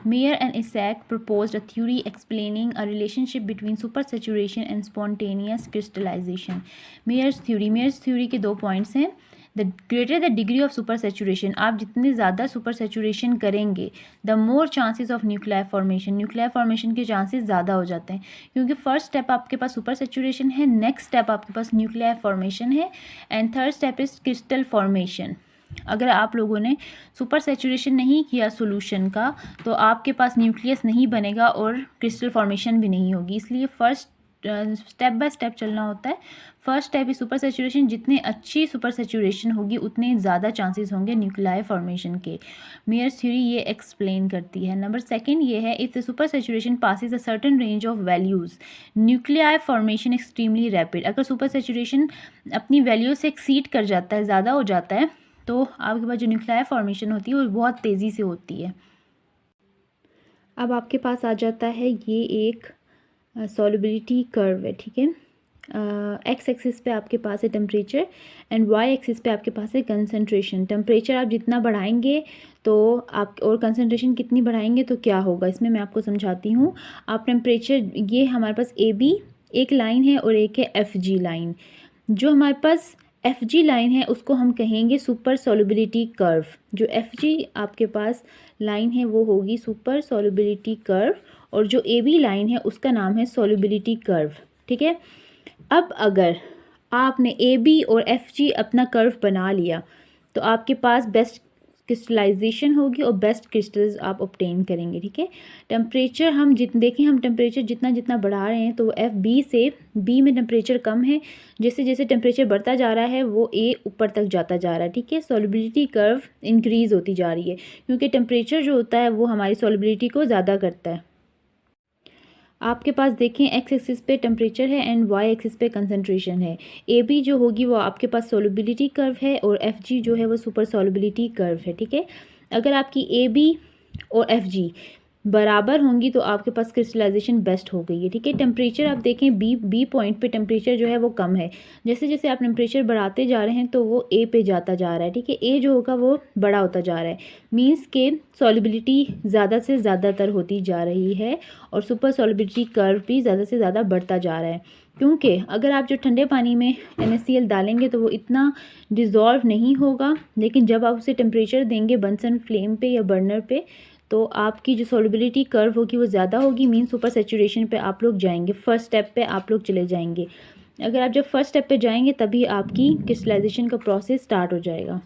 Miers and Isaac proposed a theory explaining a relationship between super saturation and spontaneous crystallization. Miers theory के 2 पॉइंट्स हैं। The greater the degree of super saturation, आप जितने ज़्यादा super saturation करेंगे the more chances of nuclear formation के chances ज़्यादा हो जाते हैं, क्योंकि फर्स्ट स्टेप आपके पास सुपर सैचुरेशन है, नेक्स्ट स्टेप आपके पास न्यूक्लियर फॉर्मेशन है, and third step is crystal formation. अगर आप लोगों ने सुपर सैचुरेशन नहीं किया सॉल्यूशन का तो आपके पास न्यूक्लियस नहीं बनेगा और क्रिस्टल फॉर्मेशन भी नहीं होगी। इसलिए फर्स्ट स्टेप बाय स्टेप चलना होता है। First step is super saturation, जितनी अच्छी सुपर सैचुरेशन होगी उतने ज़्यादा चांसेस होंगे न्यूक्लियर फॉर्मेशन के। मेयर्स थ्योरी ये एक्सप्लेन करती है। नंबर सेकंड ये है, if the super saturation passes a certain range of values nuclear formation extremely rapid. अगर सुपर सैचुरेशन अपनी वैल्यू से एक्सीड कर जाता है, ज़्यादा हो जाता है, तो आपके पास जो न्यूक्लियर फॉर्मेशन होती है वो बहुत तेज़ी से होती है। अब आपके पास आ जाता है ये एक सॉल्युबिलिटी कर्व है, ठीक है। एक्स एक्सिस पे आपके पास है टेम्परेचर एंड वाई एक्सिस पे आपके पास है कंसंट्रेशन। टेम्परेचर आप जितना बढ़ाएंगे तो आप, और कंसंट्रेशन कितनी बढ़ाएंगे तो क्या होगा, इसमें मैं आपको समझाती हूँ। आप टेम्परेचर, ये हमारे पास AB एक लाइन है और एक है FG लाइन। जो हमारे पास FG लाइन है उसको हम कहेंगे सुपर सॉल्युबिलिटी कर्व। जो FG आपके पास लाइन है वो होगी सुपर सॉल्युबिलिटी कर्व, और जो AB लाइन है उसका नाम है सॉल्युबिलिटी कर्व, ठीक है। अब अगर आपने AB और FG अपना कर्व बना लिया तो आपके पास बेस्ट क्रिस्टलाइजेशन होगी और बेस्ट क्रिस्टल्स आप ऑब्टेन करेंगे, ठीक है। टेम्परेचर हम हम टेम्परेचर जितना बढ़ा रहे हैं तो FB से B में टेम्परेचर कम है, जैसे जैसे टेम्परेचर बढ़ता जा रहा है वो A ऊपर तक जाता जा रहा है, ठीक है। सॉल्युबिलिटी कर्व इंक्रीज़ होती जा रही है क्योंकि टेम्परेचर जो होता है वो हमारी सॉल्युबिलिटी को ज़्यादा करता है। आपके पास देखें एक्स एक्सिस पे टेम्परेचर है एंड वाई एक्सिस पे कंसंट्रेशन है। AB जो होगी वो आपके पास सॉल्युबिलिटी कर्व है और FG जो है वो सुपर सॉल्युबिलिटी कर्व है, ठीक है। अगर आपकी AB और FG बराबर होंगी तो आपके पास क्रिस्टलाइजेशन बेस्ट हो गई है। ठीक है, टेम्परेचर आप देखें बी पॉइंट पे टेम्परेचर जो है वो कम है। जैसे जैसे आप टेम्परेचर बढ़ाते जा रहे हैं तो वो ए पे जाता जा रहा है। ठीक है, ए जो होगा वो बड़ा होता जा रहा है, मींस के सॉलिबिलिटी ज़्यादा से ज़्यादातर होती जा रही है और सुपर सॉलिबिलिटी कर्व भी ज़्यादा से ज़्यादा बढ़ता जा रहा है। क्योंकि अगर आप जो ठंडे पानी में NaCl डालेंगे तो वो इतना डिज़ोल्व नहीं होगा, लेकिन जब आप उसे टेम्परेचर देंगे बंसन फ्लेम पे या बर्नर पे तो आपकी जो सॉल्युबिलिटी कर्व होगी वो ज़्यादा होगी, मीन सुपर सैचुरेशन पे आप लोग जाएंगे, फर्स्ट स्टेप पे आप लोग चले जाएंगे। अगर आप जब फर्स्ट स्टेप पे जाएंगे तभी आपकी क्रिस्टलाइजेशन का प्रोसेस स्टार्ट हो जाएगा।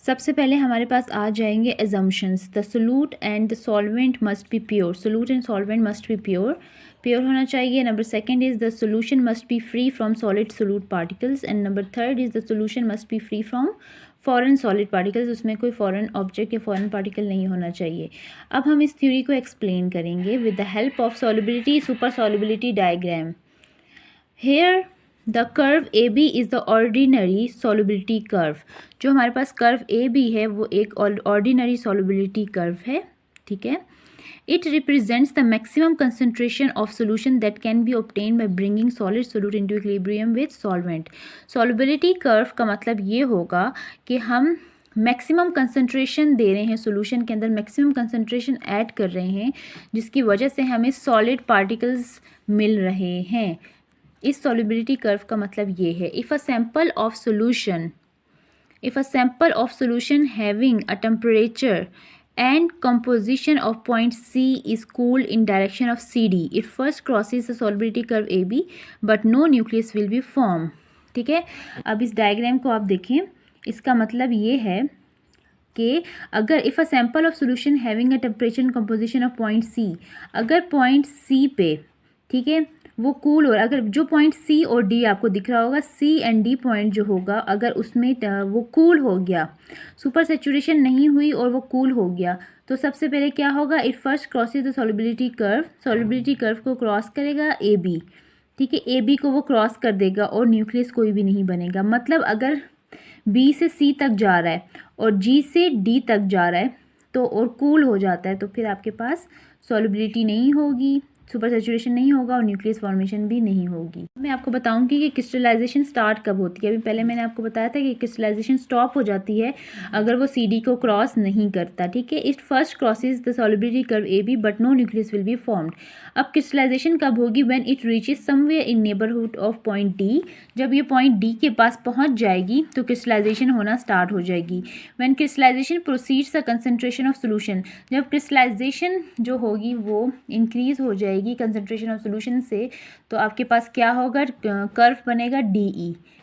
सबसे पहले हमारे पास आ जाएंगे assumptions. The solute and the solvent must be pure, solute and solvent must be pure, pure होना चाहिए। Number second is the solution must be free from solid solute particles and number third is the solution must be free from foreign solid particles, उसमें कोई foreign object या foreign particle नहीं होना चाहिए। अब हम इस थ्योरी को एक्सप्लेन करेंगे with the help of solubility super solubility diagram. Here the curve A B is the ordinary solubility curve. जो हमारे पास कर्व ए बी है वो एक ऑर्डिनरी सॉल्युबिलिटी कर्व है। ठीक है, it represents the maximum concentration of solution that can be obtained by bringing solid solute into equilibrium with solvent। solubility curve का मतलब ये होगा कि हम मैक्सिमम कंसंट्रेशन दे रहे हैं सोल्यूशन के अंदर, मैक्सिमम कंसंट्रेशन ऐड कर रहे हैं जिसकी वजह से हमें सॉलिड पार्टिकल्स मिल रहे हैं। इस solubility कर्व का मतलब ये है। If a sample of solution having a temperature and composition of point C is cooled in direction of CD, it first crosses the solubility curve AB but no nucleus will be formed। ठीक है, अब इस diagram को आप देखें, इसका मतलब ये है कि अगर if a sample of solution having a temperature and composition of point C, अगर पॉइंट C पे, ठीक है, वो कूल हो रहा है, अगर जो पॉइंट सी और डी आपको दिख रहा होगा, सी एंड डी पॉइंट जो होगा अगर उसमें वो कूल हो गया, सुपर सेचुरेशन नहीं हुई और वो कूल हो गया, तो सबसे पहले क्या होगा, it first crosses the solubility curve को क्रॉस करेगा ए बी। ठीक है, ए बी को वो क्रॉस कर देगा और न्यूक्लियस कोई भी नहीं बनेगा। मतलब अगर बी से सी तक जा रहा है और जी से डी तक जा रहा है तो और कूल हो जाता है तो फिर आपके पास सॉल्युबिलिटी नहीं होगी, सुपर सैचुरेशन नहीं होगा और न्यूक्लियस फॉर्मेशन भी नहीं होगी। मैं आपको बताऊंगी कि क्रिस्टलाइजेशन स्टार्ट कब होती है। अभी पहले मैंने आपको बताया था कि क्रिस्टलाइजेशन स्टॉप हो जाती है अगर वो CD को क्रॉस नहीं करता। ठीक है, it first crosses the solubility curve AB but no nucleus will be formed. अब क्रिस्टलाइजेशन कब होगी, when it reaches somewhere in neighbourhood of point D। जब ये पॉइंट D के पास पहुंच जाएगी तो क्रिस्टलाइजेशन होना स्टार्ट हो जाएगी। When crystallization proceeds the concentration of solution, जब क्रिस्टलाइजेशन जो होगी वो इंक्रीज हो जाएगी कंसंट्रेशन ऑफ सोल्यूशन से, तो आपके पास क्या होगा, कर्व बनेगा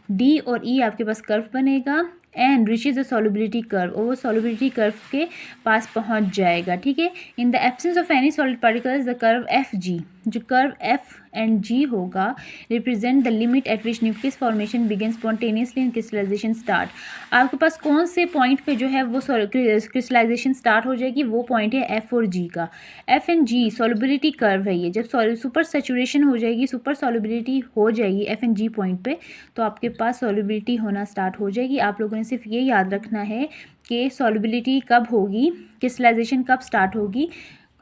डी और ई आपके पास कर्व बनेगा and reaches the solubility curve, और वो सॉल्युबिलिटी कर्व के पास पहुंच जाएगा। ठीक है, in the absence of any solid particles the curve F G, जो कर्व एफ एंड जी होगा, represent the limit at which nucleus formation begin spontaneously and crystallization start. आपके पास कौन से पॉइंट पे जो है वो क्रिस्टलाइजेशन स्टार्ट हो जाएगी, वो पॉइंट है एफ और जी का। F and G solubility curve है ये। जब सुपर सैचुरेशन हो जाएगी, सुपर सॉल्युबिलिटी हो जाएगी एफ एंड जी पॉइंट पे, तो आपके पास सॉल्युबिलिटी होना स्टार्ट हो जाएगी। आप लोगों ने सिर्फ ये याद रखना है कि सॉल्युबिलिटी कब होगी, क्रिस्टलाइजेशन कब स्टार्ट होगी,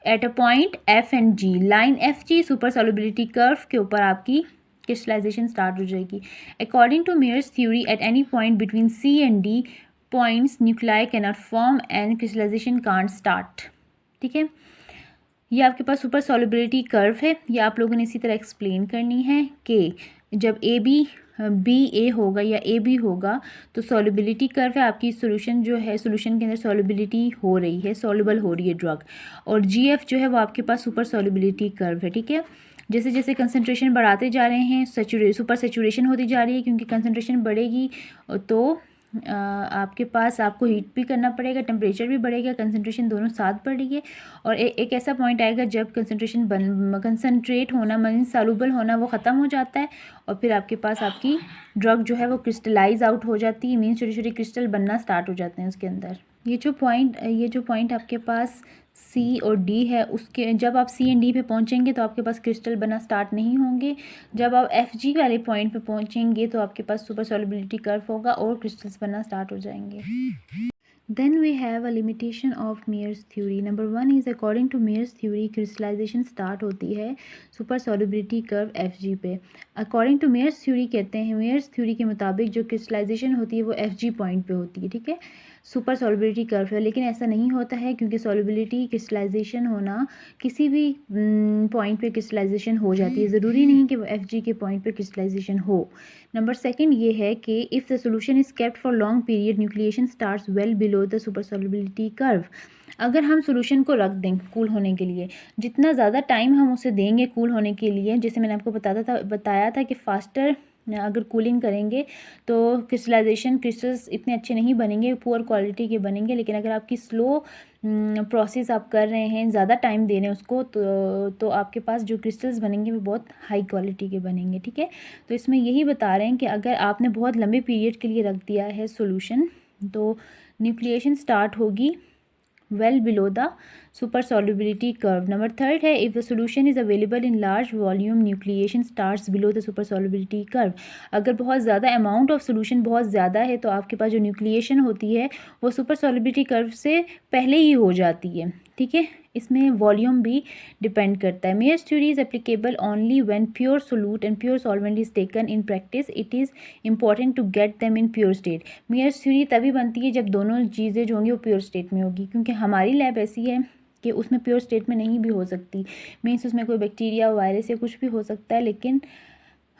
at a point F and G, line F G super solubility curve के ऊपर आपकी क्रिस्टलाइजेशन स्टार्ट हो जाएगी। According to Miers theory at any point between C and D points nuclei can not form and crystallization can't start. ठीक है, ये आपके पास सुपर सॉल्युबिलिटी कर्व है। ये आप लोगों ने इसी तरह एक्सप्लेन करनी है कि जब ए बी ए होगा या ए बी होगा तो सॉल्युबिलिटी कर्व है, आपकी सोल्यूशन जो है, सोल्यूशन के अंदर सॉल्युबिलिटी हो रही है, सॉल्युबल हो रही है ड्रग, और जी एफ जो है वो आपके पास सुपर सॉल्युबिलिटी कर्व है। ठीक है, जैसे जैसे कंसंट्रेशन बढ़ाते जा रहे हैं सुपर सैचुरेशन होती जा रही है, क्योंकि कंसंट्रेशन बढ़ेगी तो आपके पास आपको हीट भी करना पड़ेगा, टेम्परेचर भी बढ़ेगा, कंसंट्रेशन दोनों साथ बढ़ेगी, और एक ऐसा पॉइंट आएगा जब कंसंट्रेट होना मीन सॉल्युबल होना वो ख़त्म हो जाता है और फिर आपके पास आपकी ड्रग जो है वो क्रिस्टलाइज आउट हो जाती है, मीन छोटे छोटे क्रिस्टल बनना स्टार्ट हो जाते हैं उसके अंदर। ये जो पॉइंट आपके पास सी और डी है, उसके जब आप सी एंड डी पे पहुंचेंगे तो आपके पास क्रिस्टल बना स्टार्ट नहीं होंगे। जब आप एफ जी वाले पॉइंट पे पहुंचेंगे तो आपके पास सुपर सॉल्युबिलिटी कर्व होगा और क्रिस्टल्स बनना स्टार्ट हो जाएंगे। Then we have a limitation of Mayer's theory. Number 1 is according to Mayer's theory crystallization start होती है सुपर सॉल्युबिलिटी कर्व Fg पे. अकॉर्डिंग टू Mayer's theory कहते हैं, Mayer's theory के मुताबिक जो क्रिस्टलाइजेशन होती है वो Fg पॉइंट पे होती है, ठीक है, सुपर सॉल्युबिलिटी कर्व है. लेकिन ऐसा नहीं होता है क्योंकि सॉल्युबिलिटी क्रिस्टलाइजेशन होना किसी भी पॉइंट पे क्रिस्टलाइजेशन हो जाती है, ज़रूरी नहीं कि वो Fg के पॉइंट पे क्रिस्टलाइजेशन हो. नंबर सेकंड ये है कि if the solution is kept for long period nucleation starts well below the super solubility curve. अगर हम सोल्यूशन को रख दें कूल होने के लिए, जितना ज़्यादा टाइम हम उसे देंगे कूल होने के लिए, जैसे मैंने आपको बताया था कि फास्टर अगर कूलिंग करेंगे तो क्रिस्टल्स इतने अच्छे नहीं बनेंगे, पुअर क्वालिटी के बनेंगे. लेकिन अगर आपकी स्लो प्रोसेस आप कर रहे हैं, ज़्यादा टाइम दे रहे हैं उसको, तो आपके पास जो क्रिस्टल्स बनेंगे वो बहुत हाई क्वालिटी के बनेंगे, ठीक है. तो इसमें यही बता रहे हैं कि अगर आपने बहुत लंबे पीरियड के लिए रख दिया है सॉल्यूशन तो न्यूक्लिएशन स्टार्ट होगी well below the super solubility curve. Number third है if the solution is available in large volume nucleation starts below the super solubility curve. अगर बहुत ज़्यादा amount of solution बहुत ज़्यादा है तो आपके पास जो न्यूक्लिएशन होती है वो super solubility curve से पहले ही हो जाती है, ठीक है. इसमें वॉल्यूम भी डिपेंड करता है. Mayer's theory is applicable only when pure solute and pure solvent is taken in practice. It is important to get them in pure state. Mayer's theory तभी बनती है जब दोनों चीज़ें जो होंगी वो प्योर स्टेट में होगी, क्योंकि हमारी लैब ऐसी है कि उसमें प्योर स्टेट में नहीं भी हो सकती. मीन्स उसमें कोई बैक्टीरिया वायरस या कुछ भी हो सकता है, लेकिन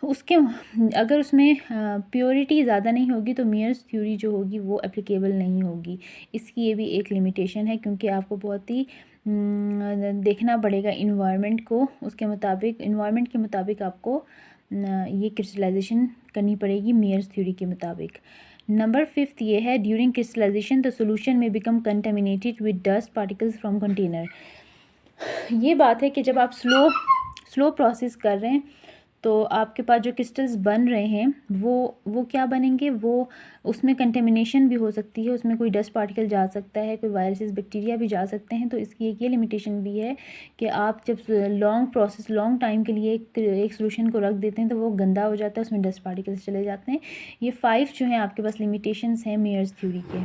उसके अगर उसमें प्योरिटी ज़्यादा नहीं होगी तो Mayer's थ्योरी जो होगी वो एप्लीकेबल नहीं होगी. इसकी ये भी एक लिमिटेशन है क्योंकि आपको बहुत ही देखना पड़ेगा इन्वायरमेंट को, उसके मुताबिक इन्वायरमेंट के मुताबिक आपको ये क्रिस्टलाइजेशन करनी पड़ेगी Mayer's थ्योरी के मुताबिक. नंबर 5 ये है ड्यूरिंग क्रिस्टलाइजेशन द सोल्यूशन में become contaminated with dust particles from container. ये बात है कि जब आप स्लो प्रोसेस कर रहे हैं तो आपके पास जो क्रिस्टल्स बन रहे हैं वो क्या बनेंगे, वो उसमें कंटेमिनेशन भी हो सकती है, उसमें कोई डस्ट पार्टिकल जा सकता है, कोई वायरसेस बैक्टीरिया भी जा सकते हैं. तो इसकी एक ये लिमिटेशन भी है कि आप जब लॉन्ग टाइम के लिए एक सोल्यूशन को रख देते हैं तो वो गंदा हो जाता है, उसमें डस्ट पार्टिकल्स चले जाते हैं. ये 5 जो हैं आपके पास लिमिटेशंस हैं Mayer's थ्योरी के.